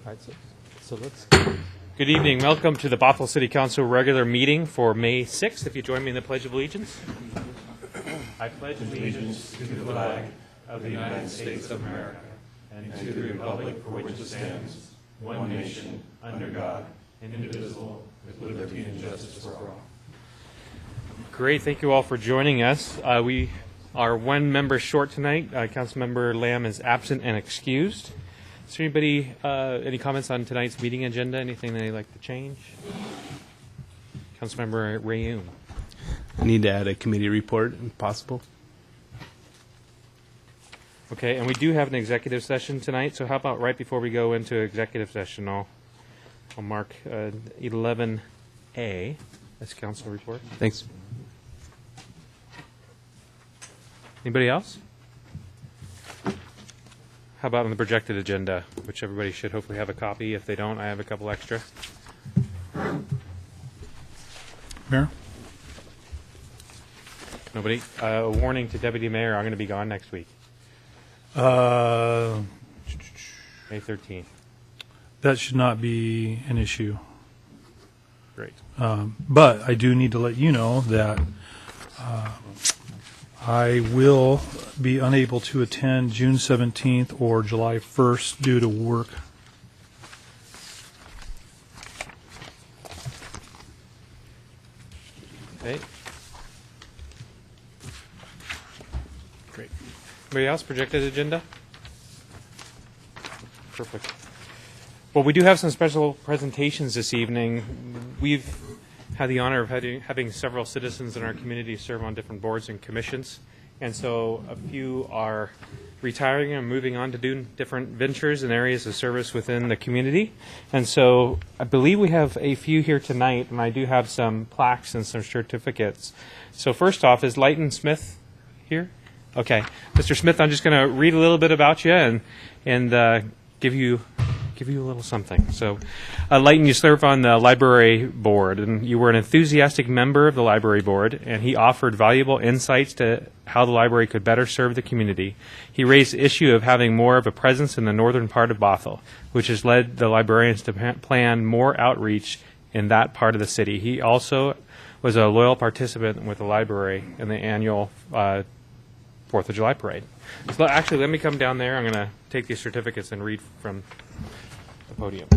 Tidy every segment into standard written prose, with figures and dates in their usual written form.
All right, so let's. Good evening. Welcome to the Bothell City Council regular meeting for May 6th. If you join me in the Pledge of Allegiance. I pledge allegiance to the flag of the United States of America and to the republic for which it stands, one nation, under God, indivisible, with liberty and justice for all. Great. Thank you all for joining us. We are one member short tonight. Councilmember Lamb is absent and excused. Is there anybody, any comments on tonight's meeting agenda? Anything they'd like to change? Councilmember Rayoum. I need to add a committee report if possible. Okay, and we do have an executive session tonight, so how about right before we go into executive session, I'll mark 11A as council report. Thanks. Anybody else? How about on the projected agenda, which everybody should hopefully have a copy. If they don't, I have a couple extra. Mayor? Nobody? A warning to Deputy Mayor, I'm going to be gone next week, May 13th. That should not be an issue. Great. But I do need to let you know that I will be unable to attend June 17th or July 1st due to work. Okay. Great. Anybody else? Projected agenda? Perfect. Well, we do have some special presentations this evening. We've had the honor of having several citizens in our community serve on different boards and commissions. And so a few are retiring and moving on to do different ventures and areas of service within the community. And so I believe we have a few here tonight, and I do have some plaques and some certificates. So first off, is Leighton Smith here? Okay. Mr. Smith, I'm just going to read a little bit about you and give you a little something. So, Leighton, you serve on the library board, and you were an enthusiastic member of the library board, and he offered valuable insights to how the library could better serve the community. He raised the issue of having more of a presence in the northern part of Bothell, which has led the librarians to plan more outreach in that part of the city. He also was a loyal participant with the library in the annual 4th of July parade. So actually, let me come down there. I'm going to take these certificates and read from the podium.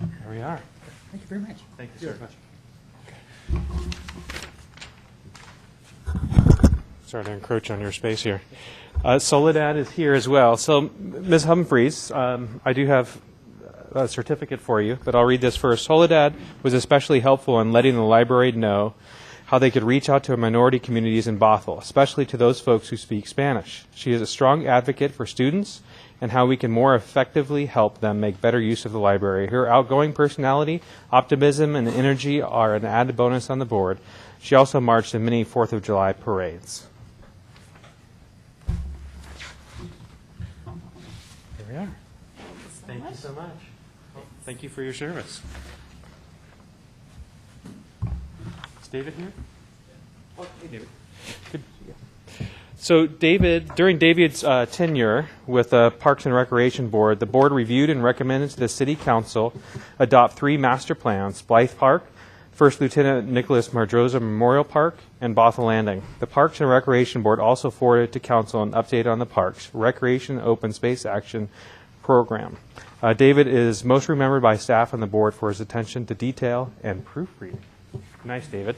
There we are. Thank you very much. Thank you so much. Sorry to encroach on your space here. Soledad is here as well. So, Ms. Humphreys, I do have a certificate for you, but I'll read this first. Soledad was especially helpful in letting the library know how they could reach out to minority communities in Bothell, especially to those folks who speak Spanish. She is a strong advocate for students and how we can more effectively help them make better use of the library. Her outgoing personality, optimism, and energy are an added bonus on the board. She also marched in many 4th of July parades. Here we are. Thank you so much. Thank you for your service. Is David here? Oh, hey, David. Good. Yeah. So, David, during David's tenure with the Parks and Recreation Board, the board reviewed and recommended to the City Council adopt 3 master plans: Blythe Park, First Lieutenant Nicholas Mardroza Memorial Park, and Bothell Landing. The Parks and Recreation Board also forwarded to Council an update on the Parks Recreation Open Space Action Program. David is most remembered by staff on the board for his attention to detail and proofreading. Nice, David.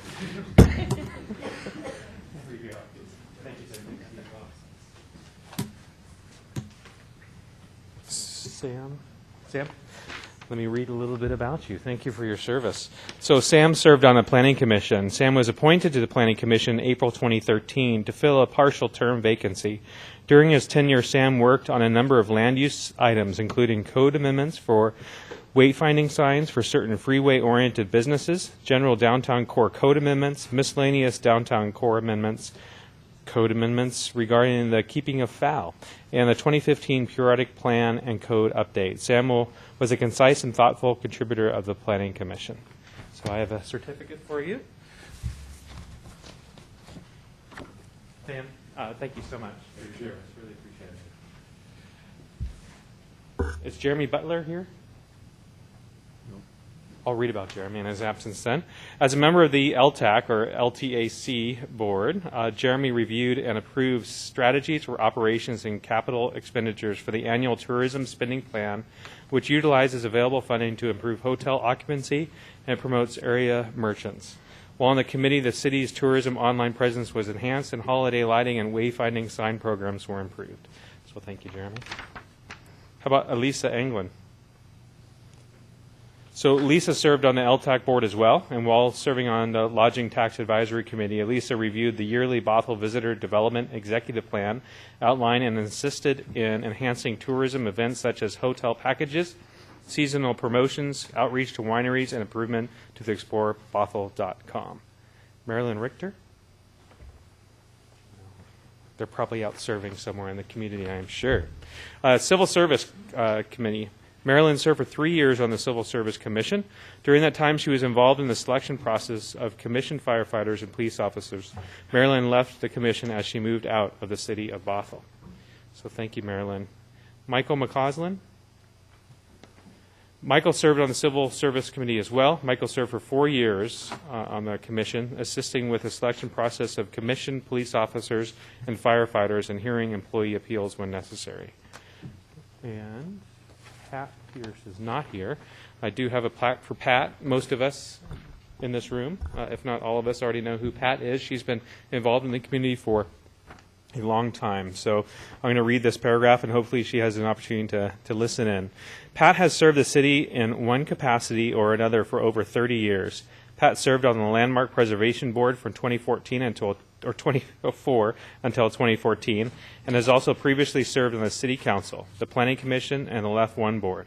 Sam? Let me read a little bit about you. Thank you for your service. So Sam served on the Planning Commission. Sam was appointed to the Planning Commission in April 2013 to fill a partial term vacancy. During his tenure, Sam worked on a number of land use items, including code amendments for wayfinding signs for certain freeway-oriented businesses, general downtown core code amendments, miscellaneous downtown core amendments, code amendments regarding the keeping of fowl and the 2015 periodic plan and code update. Sam was a concise and thoughtful contributor of the Planning Commission. So I have a certificate for you. Sam, thank you so much for your service. Really appreciate it. Is Jeremy Butler here? I'll read about Jeremy in his absence then. As a member of the LTAC, or LTAC board, Jeremy reviewed and approved strategies for operations and capital expenditures for the annual tourism spending plan, which utilizes available funding to improve hotel occupancy and promotes area merchants. While on the committee, the city's tourism online presence was enhanced and holiday lighting and wayfinding sign programs were improved. So thank you, Jeremy. How about Elisa Anglin? So Lisa served on the LTAC board as well, and while serving on the Lodging Tax Advisory Committee, Lisa reviewed the yearly Bothell Visitor Development Executive Plan, outlined and assisted in enhancing tourism events such as hotel packages, seasonal promotions, outreach to wineries, and improvement to the ExploreBothell.com. Marilyn Richter? They're probably out serving somewhere in the community, I am sure. Civil Service Committee. Marilyn served for 3 years on the Civil Service Commission. During that time, she was involved in the selection process of commissioned firefighters and police officers. Marilyn left the commission as she moved out of the city of Bothell. So thank you, Marilyn. Michael McCausland. Michael served on the Civil Service Committee as well. Michael served for 4 years on the commission, assisting with the selection process of commissioned police officers and firefighters and hearing employee appeals when necessary. And Pat Pierce is not here. I do have a plaque for Pat. Most of us in this room, if not all of us, already know who Pat is. She's been involved in the community for a long time. So I'm going to read this paragraph, and hopefully she has an opportunity to listen in. Pat has served the city in one capacity or another for over 30 years. Pat served on the Landmark Preservation Board from 2014 until 2014, and has also previously served on the City Council, the Planning Commission, and the Left One Board.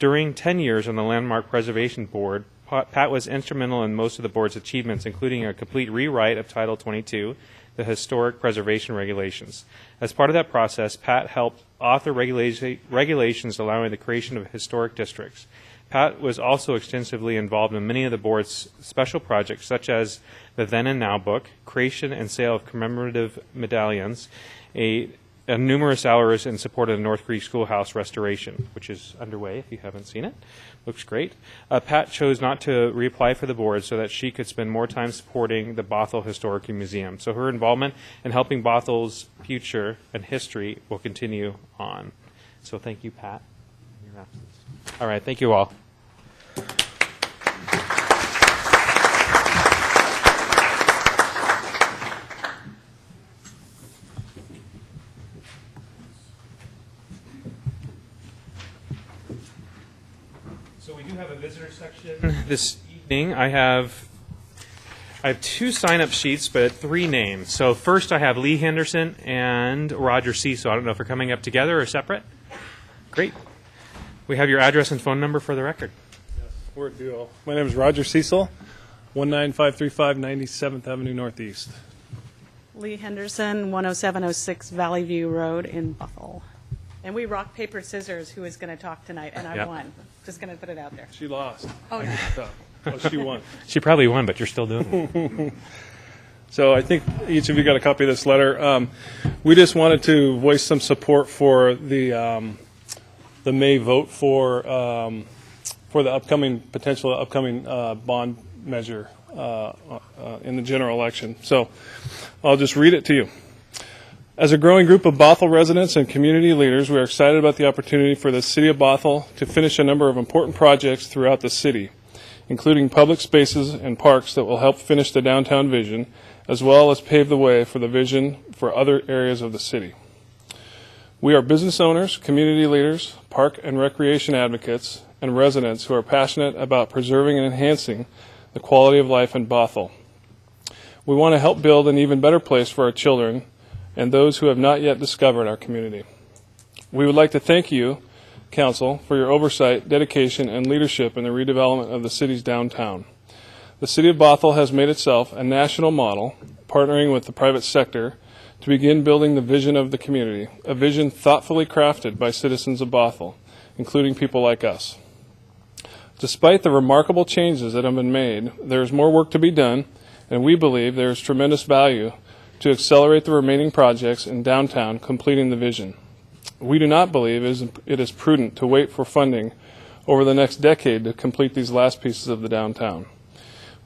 During 10 years on the Landmark Preservation Board, Pat was instrumental in most of the board's achievements, including a complete rewrite of Title 22, the Historic Preservation Regulations. As part of that process, Pat helped author regulations allowing the creation of historic districts. Pat was also extensively involved in many of the board's special projects, such as the Then and Now book, creation and sale of commemorative medallions, and numerous hours in support of the North Creek Schoolhouse restoration, which is underway if you haven't seen it. Looks great. Pat chose not to reapply for the board so that she could spend more time supporting the Bothell Historic Museum. So her involvement in helping Bothell's future and history will continue on. So thank you, Pat, in your absence. All right, thank you all. So we do have a visitor section this evening. I have 2 sign-up sheets, but 3 names. So first I have Lee Henderson and Roger Cecil. I don't know if they're coming up together or separate. Great. We have your address and phone number for the record. Yes, we're a duo. My name is Roger Cecil, 19535 97th Avenue Northeast. Lee Henderson, 10706 Valley View Road in Bothell. And we rock, paper, scissors who is going to talk tonight, and I Yep. won. Just going to put it out there. She lost. Oh, no. Oh, she won. She probably won, but you're still doing it. So I think each of you got a copy of this letter. We just wanted to voice some support for the May vote for the potential upcoming bond measure in the general election. So I'll just read it to you. As a growing group of Bothell residents and community leaders, we are excited about the opportunity for the City of Bothell to finish a number of important projects throughout the city, including public spaces and parks that will help finish the downtown vision, as well as pave the way for the vision for other areas of the city. We are business owners, community leaders, park and recreation advocates, and residents who are passionate about preserving and enhancing the quality of life in Bothell. We want to help build an even better place for our children and those who have not yet discovered our community. We would like to thank you, Council, for your oversight, dedication, and leadership in the redevelopment of the city's downtown. The City of Bothell has made itself a national model, partnering with the private sector to begin building the vision of the community, a vision thoughtfully crafted by citizens of Bothell, including people like us. Despite the remarkable changes that have been made, there is more work to be done, and we believe there is tremendous value to accelerate the remaining projects in downtown completing the vision. We do not believe it is prudent to wait for funding over the next decade to complete these last pieces of the downtown.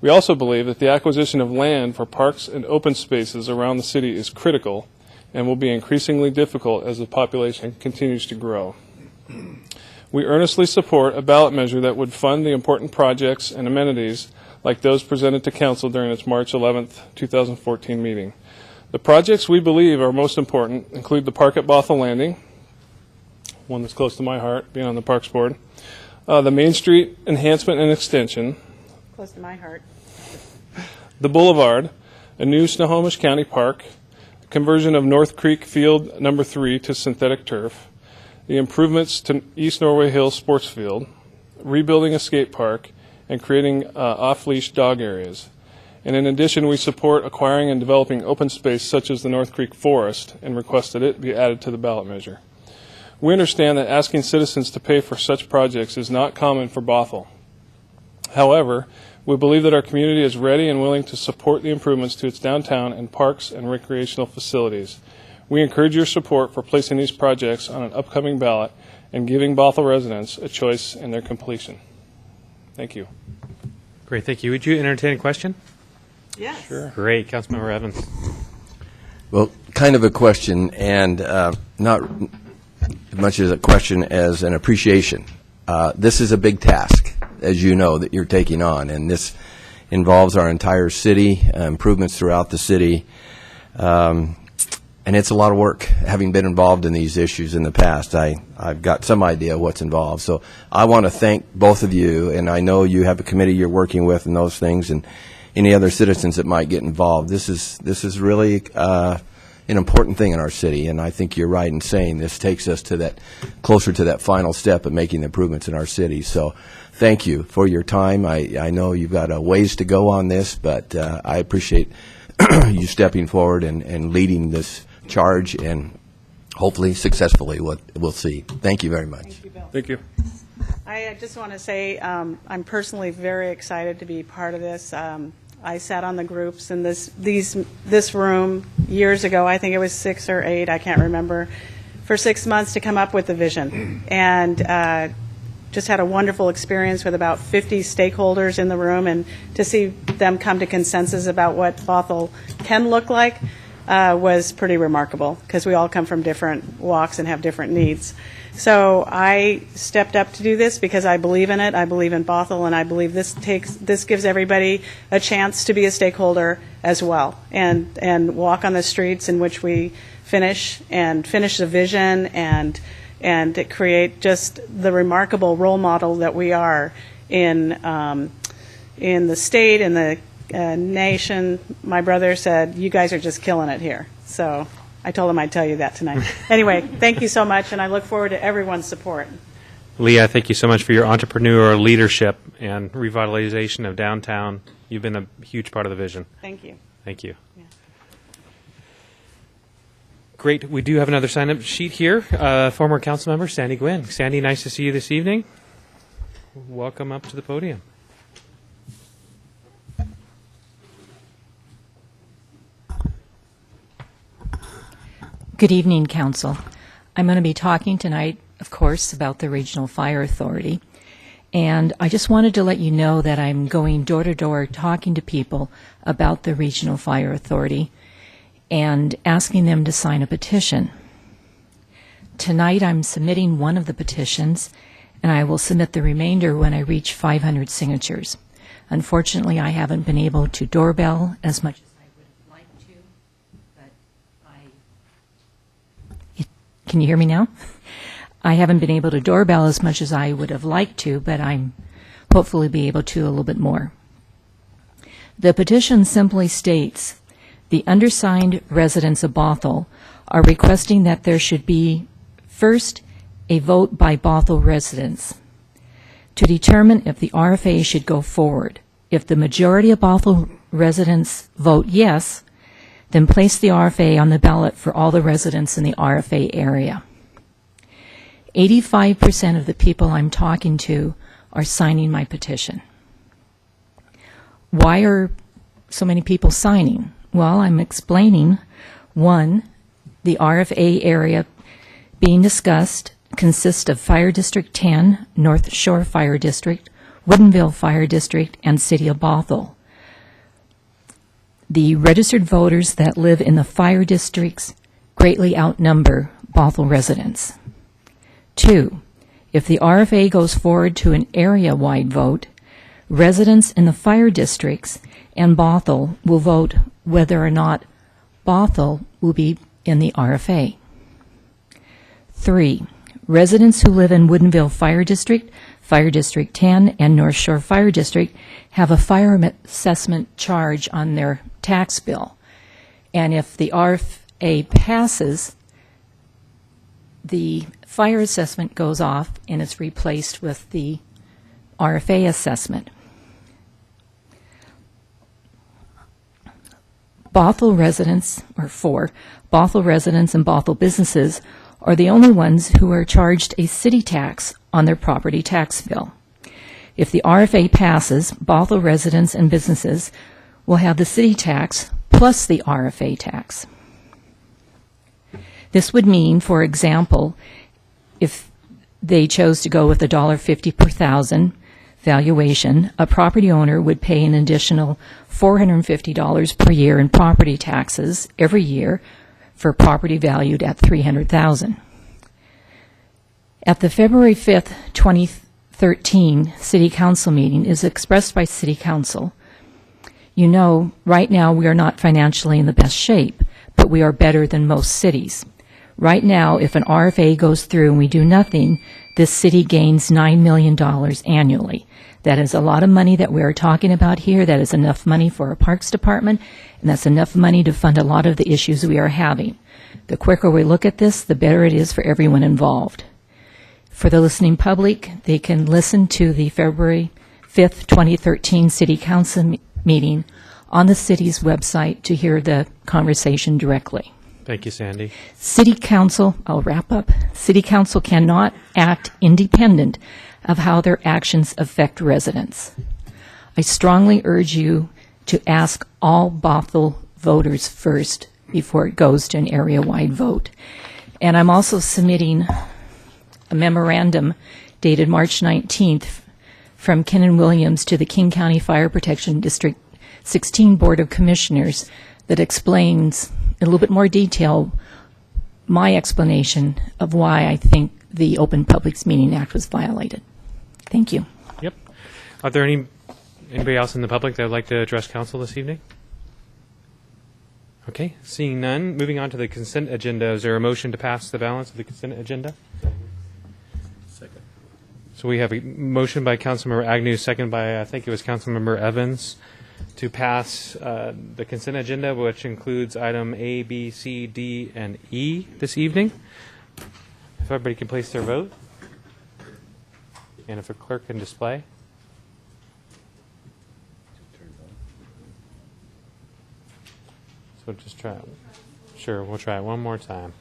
We also believe that the acquisition of land for parks and open spaces around the city is critical and will be increasingly difficult as the population continues to grow. We earnestly support a ballot measure that would fund the important projects and amenities like those presented to Council during its March 11th, 2014 meeting. The projects we believe are most important include the park at Bothell Landing, one that's close to my heart, being on the Parks Board, the Main Street enhancement and extension, Close to my heart. the Boulevard, a new Snohomish County park, conversion of North Creek Field Number 3 to synthetic turf, the improvements to East Norway Hills Sports Field, rebuilding a skate park, and creating off-leash dog areas. And in addition, we support acquiring and developing open space such as the North Creek Forest and request that it be added to the ballot measure. We understand that asking citizens to pay for such projects is not common for Bothell. However, we believe that our community is ready and willing to support the improvements to its downtown and parks and recreational facilities. We encourage your support for placing these projects on an upcoming ballot and giving Bothell residents a choice in their completion. Thank you. Great, thank you. Would you entertain a question? Yes. Sure. Great, Councilmember Evans. Well, kind of a question, and not as much as a question as an appreciation. This is a big task, as you know, that you're taking on, and this involves our entire city, improvements throughout the city, and it's a lot of work. Having been involved in these issues in the past, I've got some idea what's involved. So I want to thank both of you, and I know you have a committee you're working with and those things, and any other citizens that might get involved. This is really an important thing in our city, and I think you're right in saying this takes us to that closer to that final step of making the improvements in our city. So thank you for your time. I know you've got a ways to go on this, but I appreciate you stepping forward and leading this charge, and hopefully successfully we'll see. Thank you very much. Thank you, Bill. Thank you. I just want to say I'm personally very excited to be part of this. I sat on the groups in this room years ago. I think it was 6 or 8, I can't remember, for 6 months to come up with the vision, and just had a wonderful experience with about 50 stakeholders in the room, and to see them come to consensus about what Bothell can look like was pretty remarkable, because we all come from different walks and have different needs. So I stepped up to do this because I believe in it. I believe in Bothell, and I believe this gives everybody a chance to be a stakeholder as well, and walk on the streets in which we finish the vision and to create just the remarkable role model that we are in the state, in the nation. My brother said, "You guys are just killing it here." So I told him I'd tell you that tonight. Anyway, thank you so much, and I look forward to everyone's support. Leah, thank you so much for your entrepreneurial leadership and revitalization of downtown. You've been a huge part of the vision. Thank you. Thank you. Yeah. Great. We do have another sign-up sheet here. Former council member Sandy Gwynn. Sandy, nice to see you this evening. Welcome up to the podium. Good evening, Council. I'm going to be talking tonight, of course, about the Regional Fire Authority. And I just wanted to let you know that I'm going door to door talking to people about the Regional Fire Authority and asking them to sign a petition. Tonight I'm submitting one of the petitions, and I will submit the remainder when I reach 500 signatures. Unfortunately, I haven't been able to doorbell as much as I would have liked to, but can you hear me now? I haven't been able to doorbell as much as I would have liked to, but I'm hopefully be able to a little bit more. The petition simply states, the undersigned residents of Bothell are requesting that there should be, first, a vote by Bothell residents to determine if the RFA should go forward. If the majority of Bothell residents vote yes, then place the RFA on the ballot for all the residents in the RFA area. 85% of the people I'm talking to are signing my petition. Why are so many people signing? Well, I'm explaining. One, the RFA area being discussed consists of Fire District 10, North Shore Fire District, Woodinville Fire District, and City of Bothell. The registered voters that live in the fire districts greatly outnumber Bothell residents. 2, if the RFA goes forward to an area-wide vote, residents in the fire districts and Bothell will vote whether or not Bothell will be in the RFA. 3, residents who live in Woodinville Fire District, Fire District 10, and North Shore Fire District have a fire assessment charge on their tax bill. And if the RFA passes, the fire assessment goes off and it's replaced with the RFA assessment. Bothell residents, or 4, Bothell residents and Bothell businesses are the only ones who are charged a city tax on their property tax bill. If the RFA passes, Bothell residents and businesses will have the city tax plus the RFA tax. This would mean, for example, if they chose to go with $1.50 per thousand valuation, a property owner would pay an additional $450 per year in property taxes every year for property valued at $300,000. At the February 5th, 2013 City Council meeting is expressed by City Council. You know, right now we are not financially in the best shape, but we are better than most cities. Right now, if an RFA goes through and we do nothing, this city gains $9 million annually. That is a lot of money that we are talking about here. That is enough money for our Parks Department, and that's enough money to fund a lot of the issues we are having. The quicker we look at this, the better it is for everyone involved. For the listening public, they can listen to the February 5th, 2013 City Council meeting on the city's website to hear the conversation directly. Thank you, Sandy. City Council, I'll wrap up. City Council cannot act independent of how their actions affect residents. I strongly urge you to ask all Bothell voters first before it goes to an area-wide vote. And I'm also submitting a memorandum dated March 19th from Ken Williams to the King County Fire Protection District 16 Board of Commissioners that explains in a little bit more detail my explanation of why I think the Open Publics Meeting Act was violated. Thank you. Yep. Are there anybody else in the public that would like to address council this evening? Okay, seeing none, moving on to the consent agenda. Is there a motion to pass the balance of the consent agenda? Second. So we have a motion by Councilmember Agnew, second by, I think it was Councilmember Evans, to pass the consent agenda, which includes item A, B, C, D, and E this evening. If everybody can place their vote. And if a clerk can display. So just try it. Sure, we'll try it one more time.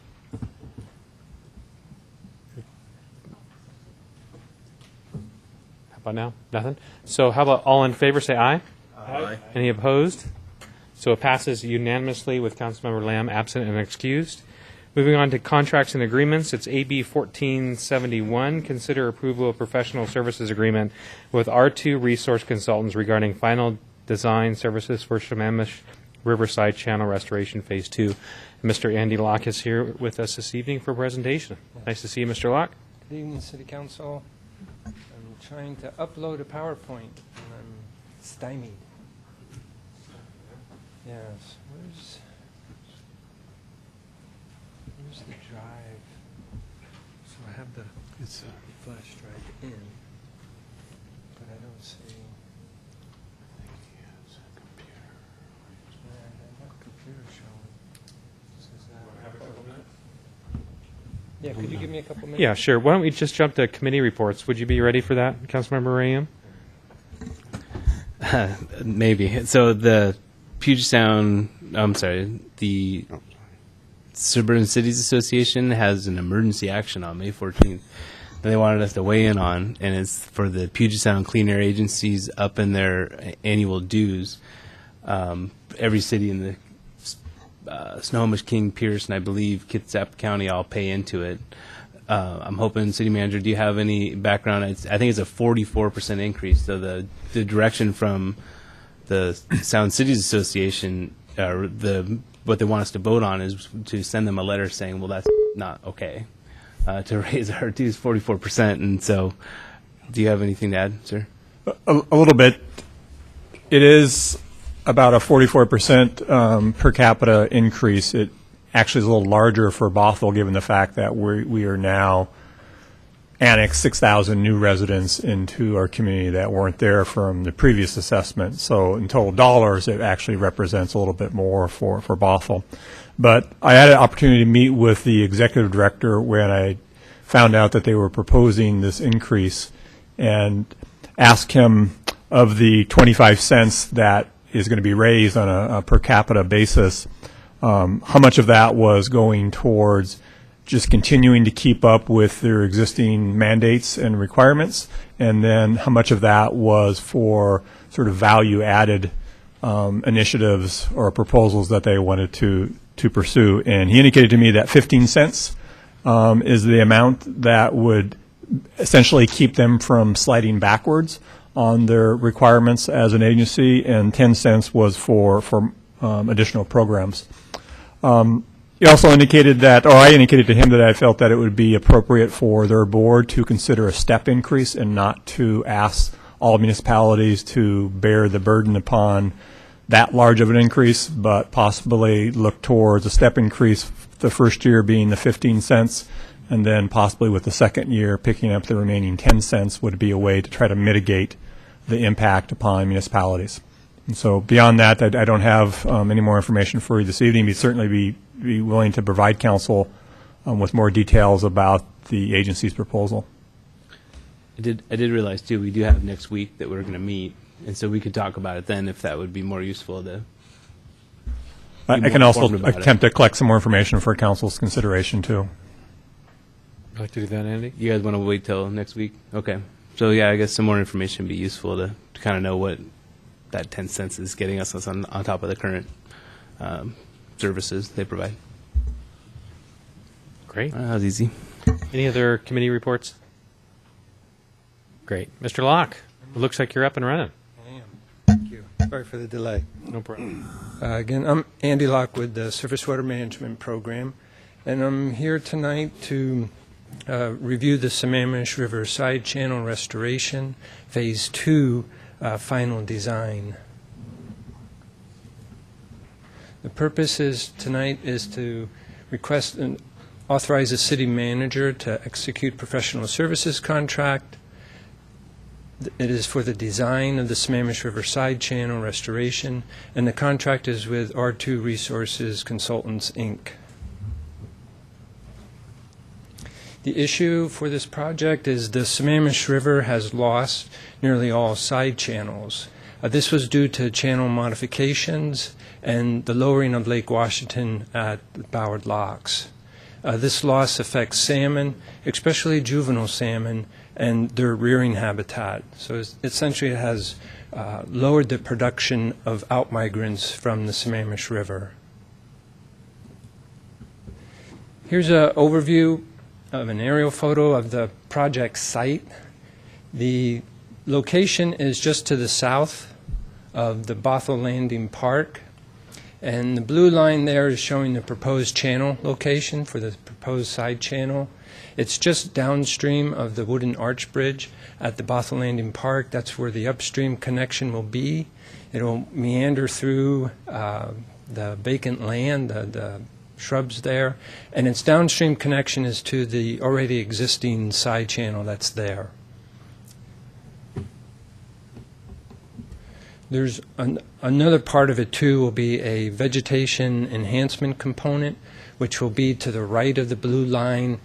How about now? Nothing? So how about all in favor say aye? Aye. Any opposed? So it passes unanimously with Councilmember Lamb absent and excused. Moving on to contracts and agreements, it's AB 1471. Consider approval of professional services agreement with R2 Resource Consultants regarding final design services for Shammamish Riverside Channel Restoration Phase 2. Mr. Andy Locke is here with us this evening for presentation. Nice to see you, Mr. Locke. Good evening, City Council. I'm trying to upload a PowerPoint, and I'm stymied. Yes, where's the drive? So I have the flash drive in, but I don't see. Yeah, I have a computer showing. Yeah, could you give me a couple minutes? Yeah, sure. Why don't we just jump to committee reports? Would you be ready for that, Councilmember Rayam? Maybe. So the Puget Sound, I'm sorry, the Suburban Cities Association has an emergency action on May 14th that they wanted us to weigh in on, and it's for the Puget Sound Clean Air Agencies up in their annual dues. Every city in the Snohomish, King, Pierce, and I believe Kitsap County all pay into it. I'm hoping, City Manager, do you have any background? I think it's a 44% increase. So the direction from the Sound Cities Association, what they want us to vote on is to send them a letter saying, well, that's not okay, to raise our dues 44%. And so, do you have anything to add, sir? A little bit. It is about a 44% per capita increase. It actually is a little larger for Bothell, given the fact that we are now annexed 6,000 new residents into our community that weren't there from the previous assessment. So in total dollars, it actually represents a little bit more for Bothell. But I had an opportunity to meet with the executive director when I found out that they were proposing this increase and asked him, of the 25 cents that is going to be raised on a per capita basis, how much of that was going towards just continuing to keep up with their existing mandates and requirements, and then how much of that was for sort of value-added initiatives or proposals that they wanted to pursue. And he indicated to me that 15 cents is the amount that would essentially keep them from sliding backwards on their requirements as an agency, and 10 cents was for additional programs. He also indicated that, or I indicated to him that I felt that it would be appropriate for their board to consider a step increase and not to ask all municipalities to bear the burden upon that large of an increase, but possibly look towards a step increase, the first year being the 15 cents, and then possibly with the second year picking up the remaining 10 cents would be a way to try to mitigate the impact upon municipalities. And so beyond that, I don't have any more information for you this evening. We'd certainly be willing to provide council with more details about the agency's proposal. I did realize, too, we do have next week that we're going to meet, and so we could talk about it then if that would be more useful to I can also attempt to collect some more information for council's consideration, too. Would you like to do that, Andy? You guys want to wait till next week? Okay. So, yeah, I guess some more information would be useful to kind of know what that 10 cents is getting us on top of the current services they provide. Great. That was easy. Any other committee reports? Great. Mr. Locke, it looks like you're up and running. I am. Thank you. Sorry for the delay. No problem. Again, I'm Andy Locke with the Surface Water Management Program, and I'm here tonight to review the Sammamish River Side Channel Restoration Phase 2 final design. The purpose tonight is to request and authorize the city manager to execute professional services contract. It is for the design of the Sammamish River Side Channel Restoration, and the contract is with R2 Resources Consultants, Inc. The issue for this project is the Sammamish River has lost nearly all side channels. This was due to channel modifications and the lowering of Lake Washington at the Ballard Locks. This loss affects salmon, especially juvenile salmon, and their rearing habitat. So essentially it has lowered the production of outmigrants from the Sammamish River. Here's an overview of an aerial photo of the project site. The location is just to the south of the Bothell Landing Park, and the blue line there is showing the proposed channel location for the proposed side channel. It's just downstream of the wooden arch bridge at the Bothell Landing Park. That's where the upstream connection will be. It'll meander through the vacant land, the shrubs there, and its downstream connection is to the already existing side channel that's there. There's another part of it too will be a vegetation enhancement component, which will be to the right of the blue line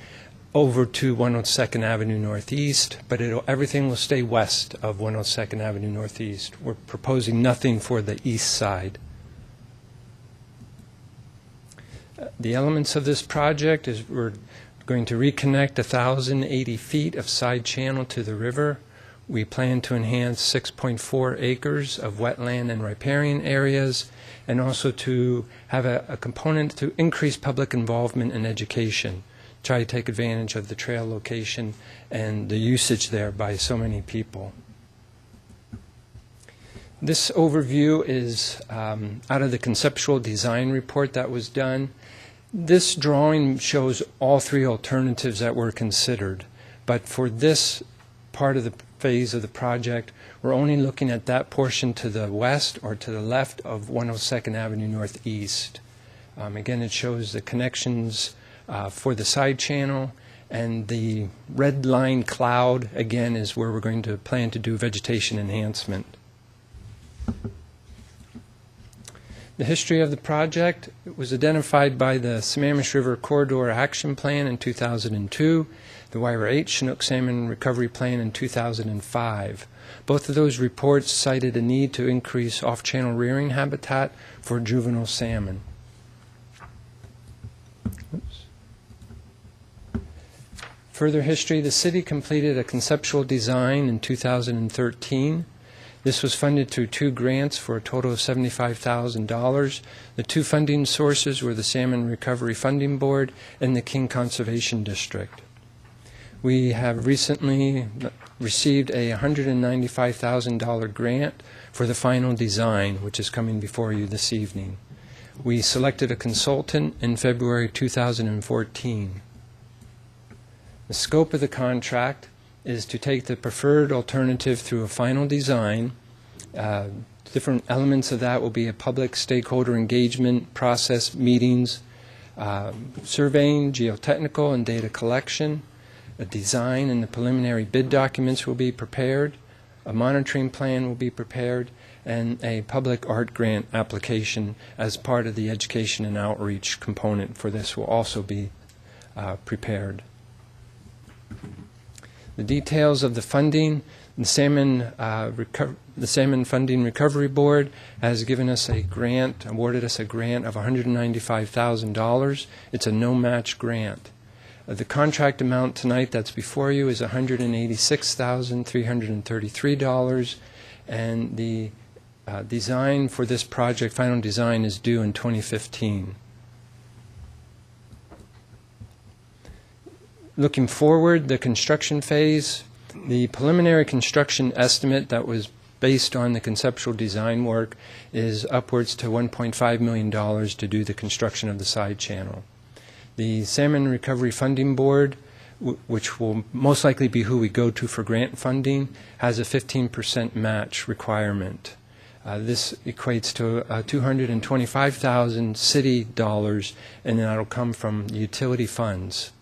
over to 102nd Avenue Northeast, but everything will stay west of 102nd Avenue Northeast. We're proposing nothing for the east side. The elements of this project is we're going to reconnect 1,080 feet of side channel to the river. We plan to enhance 6.4 acres of wetland and riparian areas, and also to have a component to increase public involvement in education, try to take advantage of the trail location and the usage there by so many people. This overview is out of the conceptual design report that was done. This drawing shows all three alternatives that were considered, but for this part of the phase of the project, we're only looking at that portion to the west or to the left of 102nd Avenue Northeast. Again, it shows the connections for the side channel, and the red line cloud, again, is where we're going to plan to do vegetation enhancement. The history of the project was identified by the Sammamish River Corridor Action Plan in 2002, the YRA-8 Chinook Salmon Recovery Plan in 2005. Both of those reports cited a need to increase off-channel rearing habitat for juvenile salmon. Oops. Further history, the city completed a conceptual design in 2013. This was funded through 2 grants for a total of $75,000. The 2 funding sources were the Salmon Recovery Funding Board and the King Conservation District. We have recently received a $195,000 grant for the final design, which is coming before you this evening. We selected a consultant in February 2014. The scope of the contract is to take the preferred alternative through a final design. Different elements of that will be a public stakeholder engagement process, meetings, surveying, geotechnical and data collection. A design and the preliminary bid documents will be prepared. A monitoring plan will be prepared, and a public art grant application as part of the education and outreach component for this will also be prepared. The details of the funding, the Salmon Funding Recovery Board has given us a grant, awarded us a grant of $195,000. It's a no-match grant. The contract amount tonight that's before you is $186,333, and the design for this project, final design, is due in 2015. Looking forward, the construction phase, the preliminary construction estimate that was based on the conceptual design work is upwards to $1.5 million to do the construction of the side channel. The Salmon Recovery Funding Board, which will most likely be who we go to for grant funding, has a 15% match requirement. This equates to $225,000 city dollars, and that will come from utility funds.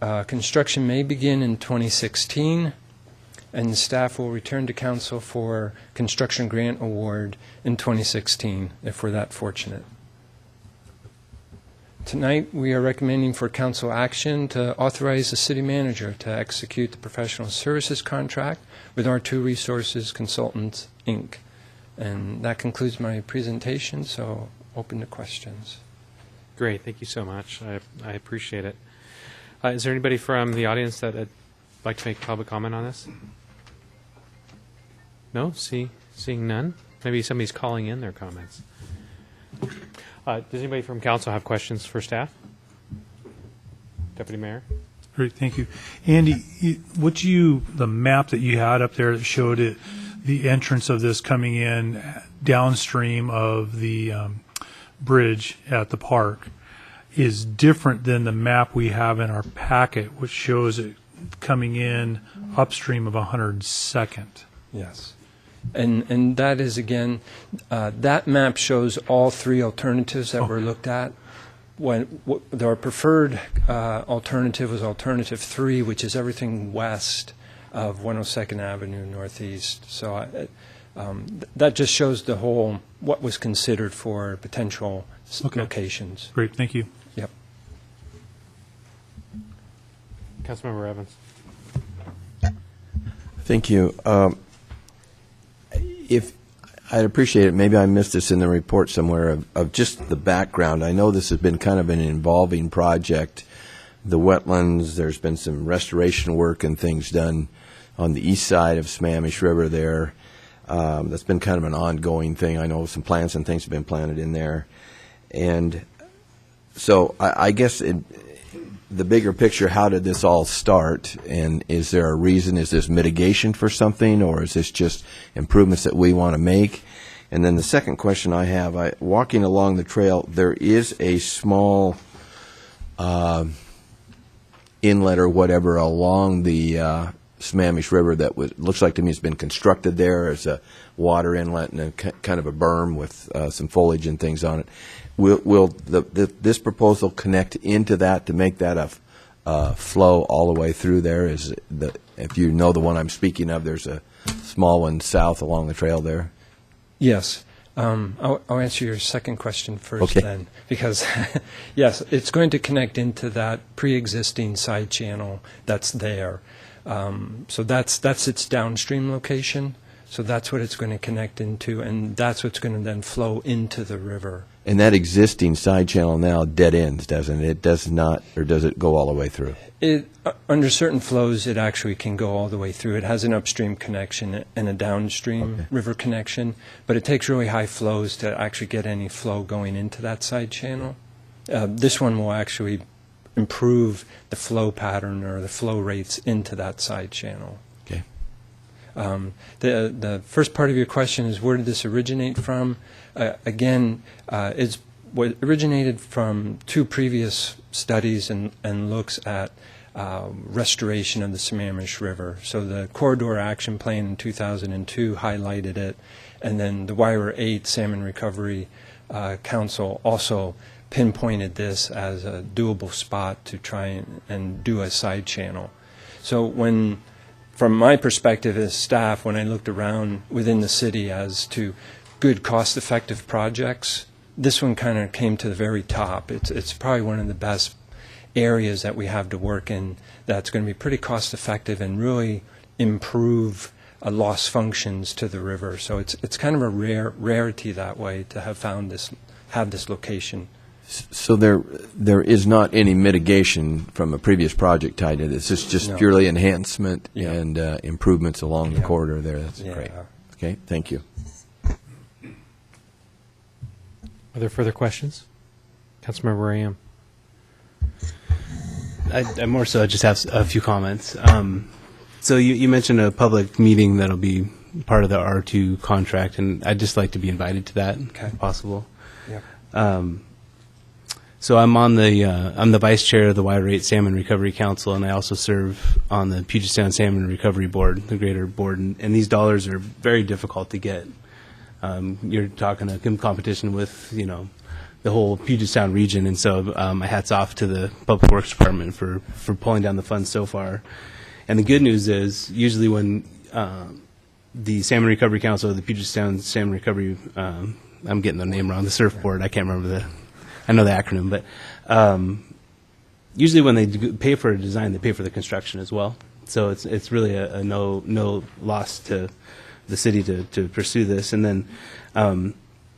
Construction may begin in 2016, and staff will return to council for construction grant award in 2016, if we're that fortunate. Tonight, we are recommending for council action to authorize the city manager to execute the professional services contract with R2 Resources Consultants, Inc. And that concludes my presentation, so open to questions. Great, thank you so much. I appreciate it. Is there anybody from the audience that would like to make public comment on this? No? Seeing none? Maybe somebody's calling in their comments. Does anybody from council have questions for staff? Deputy Mayor? Great, thank you. Andy, the map that you had up there that showed it, the entrance of this coming in downstream of the bridge at the park, is different than the map we have in our packet, which shows it coming in upstream of 102nd. Yes. And that is, again, that map shows all 3 alternatives that were looked at. Our preferred alternative was alternative 3, which is everything west of 102nd Avenue Northeast. So that just shows the whole, what was considered for potential locations. Great, thank you. Yep. Councilmember Evans. Thank you. If I'd appreciate it. Maybe I missed this in the report somewhere of just the background. I know this has been kind of an involving project. The wetlands, there's been some restoration work and things done on the east side of Sammamish River there. That's been kind of an ongoing thing. I know some plants and things have been planted in there. And so I guess the bigger picture, how did this all start? And is there a reason? Is this mitigation for something, or is this just improvements that we want to make? And then the second question I have, walking along the trail, there is a small inlet or whatever along the Sammamish River that looks like to me has been constructed there as a water inlet and kind of a berm with some foliage and things on it. Will this proposal connect into that to make that a flow all the way through there? If you know the one I'm speaking of, there's a small one south along the trail there. Yes. I'll answer your second question first Okay. then, because yes, it's going to connect into that pre-existing side channel that's there. So that's its downstream location. So that's what it's going to connect into, and that's what's going to then flow into the river. And that existing side channel now dead ends, doesn't it? It does not, or does it go all the way through? Under certain flows, it actually can go all the way through. It has an upstream connection and a downstream river connection, but it takes really high flows to actually get any flow going into that side channel. This one will actually improve the flow pattern or the flow rates into that side channel. Okay. The first part of your question is, where did this originate from? Again, it's what originated from two previous studies and looks at restoration of the Sammamish River. So the Corridor Action Plan in 2002 highlighted it, and then the WIRA 8 Salmon Recovery Council also pinpointed this as a doable spot to try and do a side channel. So from my perspective as staff, when I looked around within the city as to good cost-effective projects, this one kind of came to the very top. It's probably one of the best areas that we have to work in that's going to be pretty cost-effective and really improve loss functions to the river. So it's kind of a rarity that way to have found this location. So there is not any mitigation from a previous project tied to this. It's just No. purely enhancement Yeah. and improvements along the Yeah. corridor there. That's Yeah. great. Okay, thank you. Are there further questions? Councilmember Ram. I more so just have a few comments. So you mentioned a public meeting that'll be part of the R2 contract, and I'd just like to be invited to that, if possible. Yeah. So I'm the vice chair of the WIRA 8 Salmon Recovery Council, and I also serve on the Puget Sound Salmon Recovery Board, the greater board, and these dollars are very difficult to get. You're talking a competition with, the whole Puget Sound region, and so my hat's off to the Public Works Department for pulling down the funds so far. And the good news is, usually when the Salmon Recovery Council, the Puget Sound Salmon Recovery, I'm getting the name wrong, the surfboard, I can't remember I know the acronym, but usually when they pay for a design, they pay for the construction as well. So it's really a no loss to the city to pursue this. And then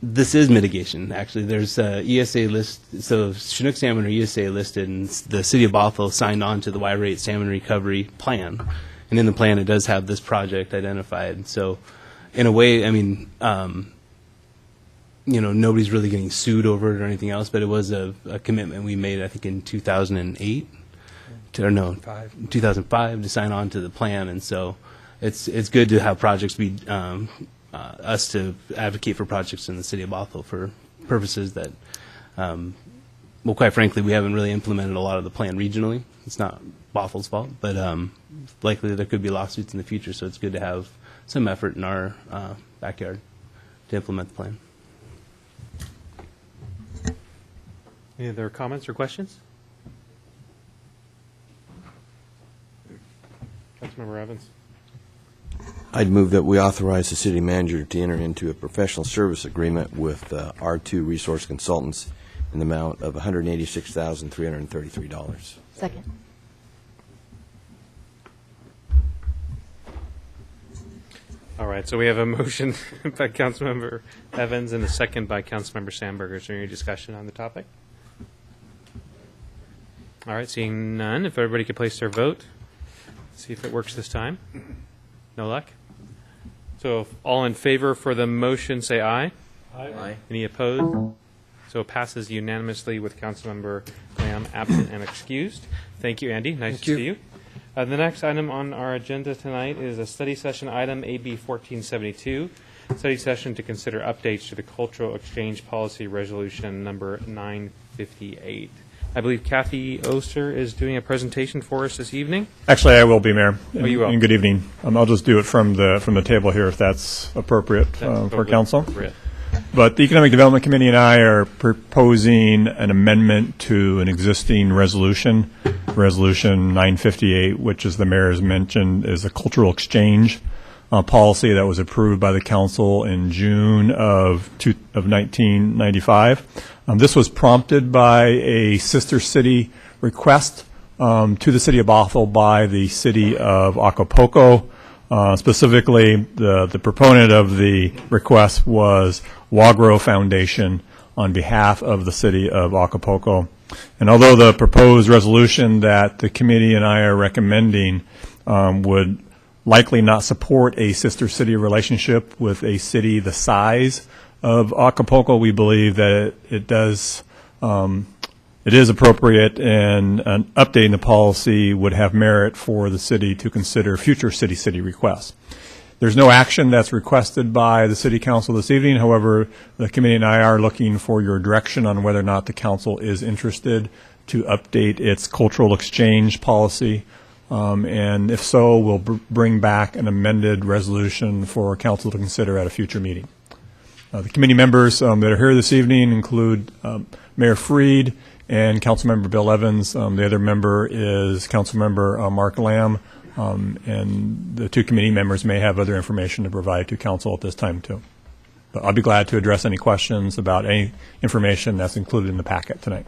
this is mitigation, actually. There's ESA list, so Chinook salmon are ESA listed, and the city of Bothell signed on to the WIRA 8 Salmon Recovery Plan. And in the plan, it does have this project identified. So in a way, I mean, nobody's really getting sued over it or anything else, but it was a commitment we made, I think, in 2008, 2005 to sign on to the plan. And so it's good to have projects be us to advocate for projects in the city of Bothell for purposes that, well, quite frankly, we haven't really implemented a lot of the plan regionally. It's not Bothell's fault, but likely there could be lawsuits in the future, so it's good to have some effort in our backyard to implement the plan. Any other comments or questions? Councilmember Evans. I'd move that we authorize the city manager to enter into a professional service agreement with R2 Resource Consultants in the amount of $186,333. Second. All right, so we have a motion by Councilmember Evans and a second by Councilmember Sandberger. Is there any discussion on the topic? All right, seeing none, if everybody could place their vote, see if it works this time. No luck? So if all in favor for the motion, say aye. Aye. Any opposed? So it passes unanimously with Councilmember Lamb absent and excused. Thank you, Andy. Nice to see you. The next item on our agenda tonight is a study session item, AB 1472, study session to consider updates to the Cultural Exchange Policy Resolution number 958. I believe Kathy Oster is doing a presentation for us this evening. Actually, I will be, Mayor. Oh, you will. And good evening. I'll just do it from the table here if that's appropriate That's for totally council. appropriate. But the Economic Development Committee and I are proposing an amendment to an existing resolution, Resolution 958, which, as the mayor has mentioned, is a cultural exchange policy that was approved by the council in June of 1995. This was prompted by a sister city request to the city of Bothell by the city of Acapulco. Specifically, the proponent of the request was Wagro Foundation on behalf of the city of Acapulco. And although the proposed resolution that the committee and I are recommending would likely not support a sister city relationship with a city the size of Acapulco, we believe that it is appropriate, and updating the policy would have merit for the city to consider future city requests. There's no action that's requested by the City Council this evening. However, the committee and I are looking for your direction on whether or not the council is interested to update its cultural exchange policy. And if so, we'll bring back an amended resolution for council to consider at a future meeting. The committee members that are here this evening include Mayor Freed and Councilmember Bill Evans. The other member is Councilmember Mark Lamb. And the two committee members may have other information to provide to council at this time, too. But I'll be glad to address any questions about any information that's included in the packet tonight.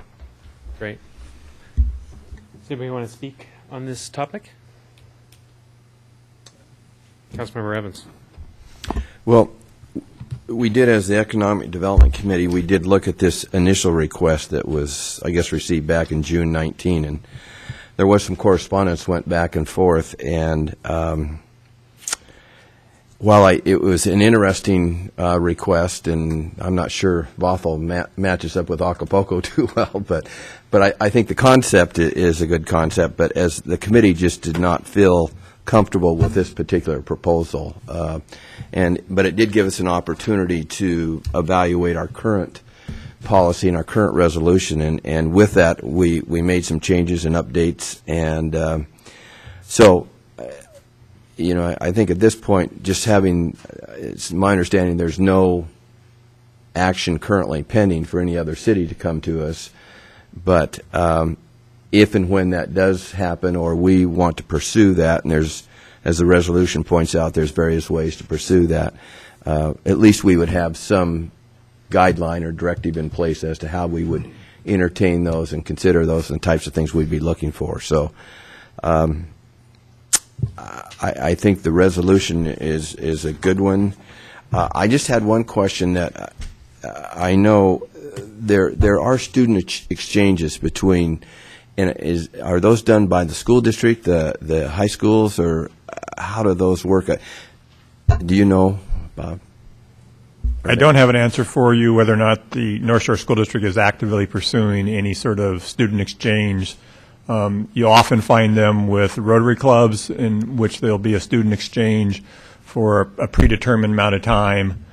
Great. Does anybody want to speak on this topic? Councilmember Evans. Well, we did, as the Economic Development Committee, we did look at this initial request that was, I guess, received back in June 19, and there was some correspondence went back and forth, and while it was an interesting request, and I'm not sure Bothell matches up with Acapulco too well, but I think the concept is a good concept, but as the committee just did not feel comfortable with this particular proposal, but it did give us an opportunity to evaluate our current policy and our current resolution, and with that we made some changes and updates, and so I think at this point, just having, it's my understanding there's no action currently pending for any other city to come to us, but if and when that does happen, or we want to pursue that, and there's, as the resolution points out, there's various ways to pursue that, at least we would have some guideline or directive in place as to how we would entertain those and consider those and the types of things we'd be looking for. So I think the resolution is a good one. I just had one question that I know there are student exchanges between, and are those done by the school district, the high schools, or how do those work? Do you know, Bob? I don't have an answer for you whether or not the North Shore School District is actively pursuing any sort of student exchange. You'll often find them with Rotary clubs, in which there'll be a student exchange for a predetermined amount of time.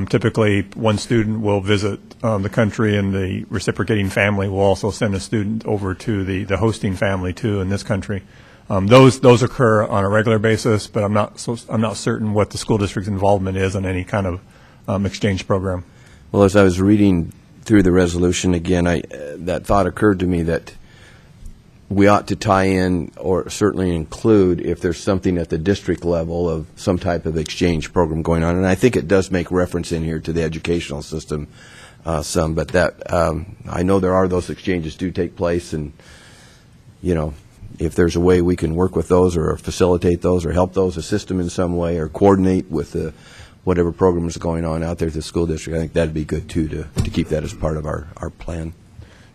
Typically, one student will visit the country, and the reciprocating family will also send a student over to the hosting family, too, in this country. Those occur on a regular basis, but I'm not certain what the school district's involvement is on any kind of exchange program. Well, as I was reading through the resolution again, that thought occurred to me that we ought to tie in, or certainly include, if there's something at the district level of some type of exchange program going on. And I think it does make reference in here to the educational system but that I know there are those exchanges do take place, and if there's a way we can work with those or facilitate those or help those, assist them in some way, or coordinate with whatever program is going on out there at the school district, I think that'd be good, too, to keep that as part of our plan.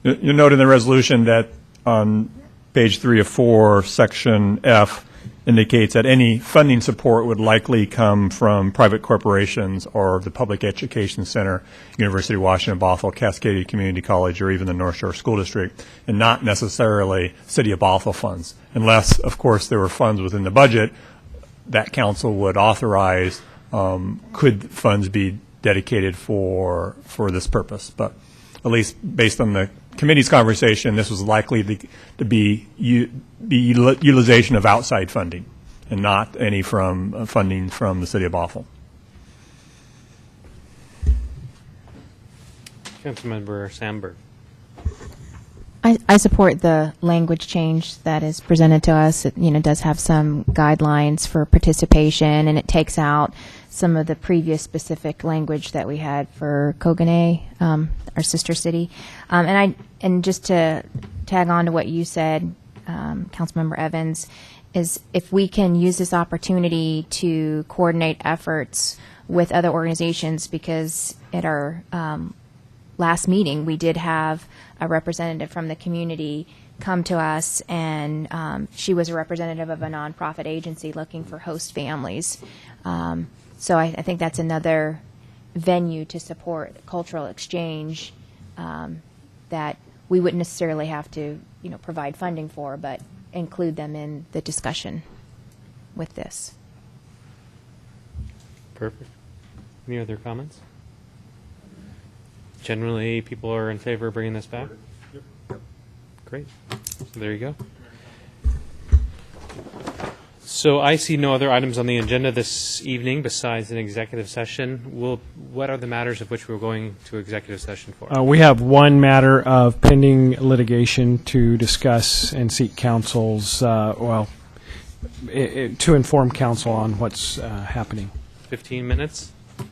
You'll note in the resolution that on page 3 of 4, section F, indicates that any funding support would likely come from private corporations or the Public Education Center, University of Washington, Bothell, Cascadia Community College, or even the North Shore School District, and not necessarily City of Bothell funds, unless, of course, there were funds within the budget that council would authorize. Could funds be dedicated for this purpose? But at least based on the committee's conversation, this was likely to be utilization of outside funding and not any from funding from the City of Bothell. Councilmember Sandberg. I support the language change that is presented to us. It, does have some guidelines for participation, and it takes out some of the previous specific language that we had for Koganay, our sister city. And just to tag on to what you said, Councilmember Evans, is if we can use this opportunity to coordinate efforts with other organizations, because at our last meeting, we did have a representative from the community come to us, and she was a representative of a nonprofit agency looking for host families. So I think that's another venue to support cultural exchange that we wouldn't necessarily have to, provide funding for, but include them in the discussion with this. Perfect. Any other comments? Generally, people are in favor of bringing this back? Yep. Great. So there you go. So I see no other items on the agenda this evening besides an executive session. What are the matters of which we're going to executive session for? We have one matter of pending litigation to discuss and seek counsel's, to inform counsel on what's happening. 15 minutes? Do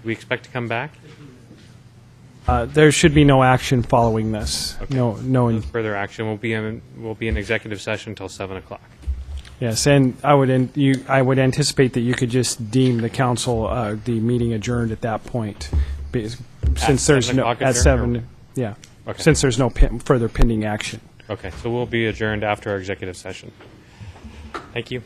we expect to come back? There should be no action following this. Okay. No further action. We'll be in executive session until 7 o'clock. Yes, and I would anticipate that you could just deem the council the meeting adjourned at that point, since there's no at 7. Yeah, okay. Since there's no further pending action. Okay, so we'll be adjourned after our executive session. Thank you.